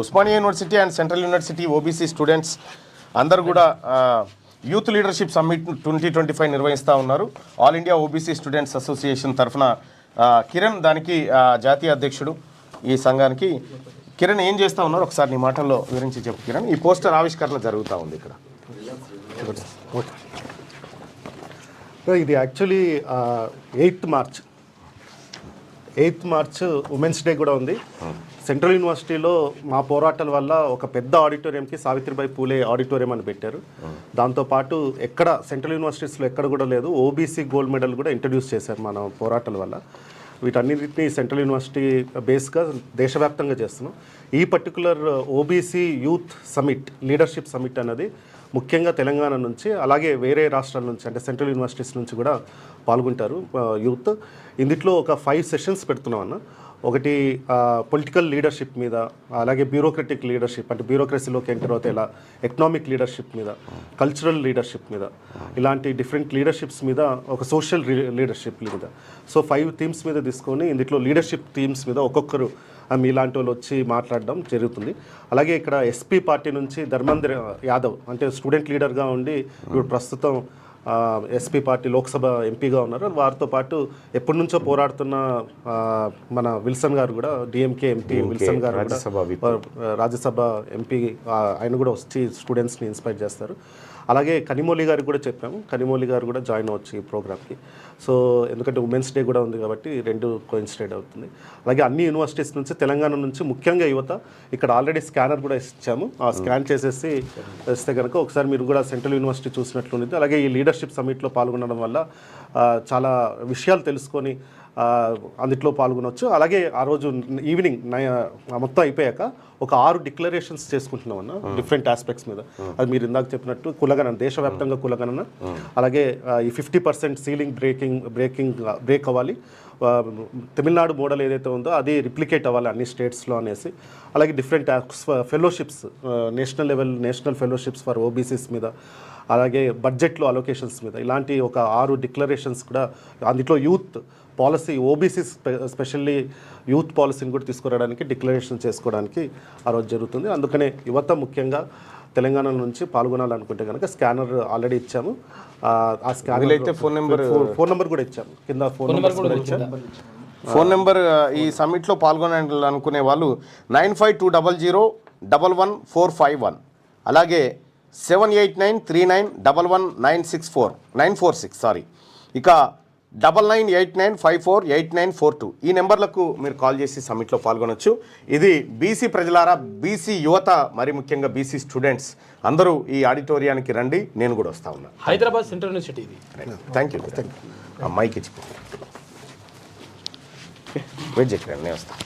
Osmania university and central university OBC students అందరూ కూడా youth leadership summit 2025 నిర్వహిస్తూ ఉన్నారు. All India OBC students association తరఫున కిరణ్ దానికి జాతీయ అధ్యక్షుడు ఈ సంఘానికి. కిరణ్ ఏం చేస్తూ ఉన్నారు ఒకసారి నీ మాటల్లో వివరించి చెప్పు కిరణ్. ఈ పోస్టర్ ఆవిష్కరణ జరుగుతూ ఉంది ఇక్కడ. ఇది actually 8th March women's day కూడా ఉంది. సెంట్రల్ యూనివర్సిటీలో మా పోరాటాల వల్ల ఒక పెద్ద ఆడిటోరియంకి సావిత్రిబాయి పూలే ఆడిటోరియం అని పెట్టారు. దాంతోపాటు ఎక్కడ సెంట్రల్ యూనివర్సిటీస్లో ఎక్కడ కూడా లేదు ఓబీసీ గోల్డ్ మెడల్ కూడా ఇంట్రడ్యూస్ చేశారు మన పోరాటాల వల్ల. వీటన్నిటిని సెంట్రల్ యూనివర్సిటీ బేస్గా దేశవ్యాప్తంగా చేస్తున్నాం. ఈ particular OBC youth summit leadership summit అన్నది ముఖ్యంగా తెలంగాణ నుంచి అలాగే వేరే రాష్ట్రాల నుంచి అంటే సెంట్రల్ యూనివర్సిటీస్ నుంచి కూడా పాల్గొంటారు యూత్. ఇందులో ఒక 5 సెషన్స్ పెడుతున్నాం అన్న. ఒకటి పొలిటికల్ లీడర్షిప్ మీద, అలాగే బ్యూరోక్రటిక్ లీడర్షిప్ అంటే బ్యూరోక్రసీలోకి ఎంటర్ అవుతే ఎలా, ఎకనామిక్ లీడర్షిప్ మీద, కల్చరల్ లీడర్షిప్ మీద, ఇలాంటి డిఫరెంట్ లీడర్షిప్స్ మీద, ఒక సోషల్ లీడర్షిప్ మీద. సో 5 థీమ్స్ మీద తీసుకొని ఇందులో లీడర్షిప్ థీమ్స్ మీద ఒక్కొక్కరు మీలాంటి వాళ్ళు వచ్చి మాట్లాడడం జరుగుతుంది. అలాగే ఇక్కడ ఎస్పీ పార్టీ నుంచి ధర్మేంద్ర యాదవ్ అంటే స్టూడెంట్ లీడర్గా ఉండి ఇప్పుడు ప్రస్తుతం ఎస్పీ పార్టీ లోక్సభ ఎంపీగా ఉన్నారు. వారితో పాటు ఎప్పటి నుంచో పోరాడుతున్న మన విల్సన్ గారు కూడా డిఎంకే ఎంపీ విల్సన్ గారు రాజ్యసభ ఎంపీ, ఆయన కూడా వచ్చి స్టూడెంట్స్ని ఇన్స్పైర్ చేస్తారు. అలాగే కనిమౌళి గారికి కూడా చెప్పాము, కనిమౌళి గారు కూడా జాయిన్ అవ్వచ్చు ఈ ప్రోగ్రామ్కి. సో ఎందుకంటే ఉమెన్స్ డే కూడా ఉంది కాబట్టి 2 కోయిన్సిడెంట్ అవుతుంది. అలాగే అన్ని యూనివర్సిటీస్ నుంచి తెలంగాణ నుంచి ముఖ్యంగా యువత ఇక్కడ ఆల్రెడీ స్కానర్ కూడా ఇచ్చాము. ఆ స్కాన్ చేసేసి ఇస్తే కనుక ఒకసారి మీరు కూడా సెంట్రల్ యూనివర్సిటీ చూసినట్లుంది. అలాగే ఈ లీడర్షిప్ సమిట్లో పాల్గొనడం వల్ల చాలా విషయాలు తెలుసుకొని అందులో పాల్గొనవచ్చు. అలాగే ఆ రోజు ఈవినింగ్ మొత్తం అయిపోయాక ఒక 6 డిక్లరేషన్స్ చేసుకుంటున్నాం అన్న డిఫరెంట్ ఆస్పెక్ట్స్ మీద. అది మీరు ఇందాక చెప్పినట్టు కులగణన, దేశవ్యాప్తంగా కులగణన, అలాగే ఈ 50% సీలింగ్ బ్రేక్ అవ్వాలి, తమిళనాడు మోడల్ ఏదైతే ఉందో అది రిప్లికేట్ అవ్వాలి అన్ని స్టేట్స్లో అనేసి, అలాగే different fellowships, national fellowships for OBCs మీద, అలాగే బడ్జెట్లో అలొకేషన్స్ మీద, ఇలాంటి ఒక 6 డిక్లరేషన్స్ కూడా. అందులో youth policy OBC specially youth పాలసీని కూడా తీసుకురావడానికి డిక్లరేషన్ చేసుకోవడానికి ఆ రోజు జరుగుతుంది. అందుకనే యువత ముఖ్యంగా తెలంగాణ నుంచి పాల్గొనాలనుకుంటే కనుక స్కానర్ ఆల్రెడీ ఇచ్చాము. ఆ స్కానర్ అయితే ఫోన్ నెంబర్ కూడా ఇచ్చాము, కింద ఫోన్ నెంబర్ కూడా ఇచ్చాము. ఫోన్ నెంబర్ ఈ సమ్మిట్లో పాల్గొనాలనుకునే వాళ్ళు 9520011451, అలాగే 7893911946 ఇక 9989548942 ఈ నెంబర్లకు మీరు కాల్ చేసి సమ్మిట్లో పాల్గొనవచ్చు. ఇది బీసీ ప్రజలారా, బీసీ యువత, మరి ముఖ్యంగా బీసీ స్టూడెంట్స్ అందరూ ఈ ఆడిటోరియానికి రండి. నేను కూడా వస్తా ఉన్నాను. Hyderabad central university. Thank you. Mike ఇచ్చిపో, వెయిట్ చేయకండి, నేను వస్తాను.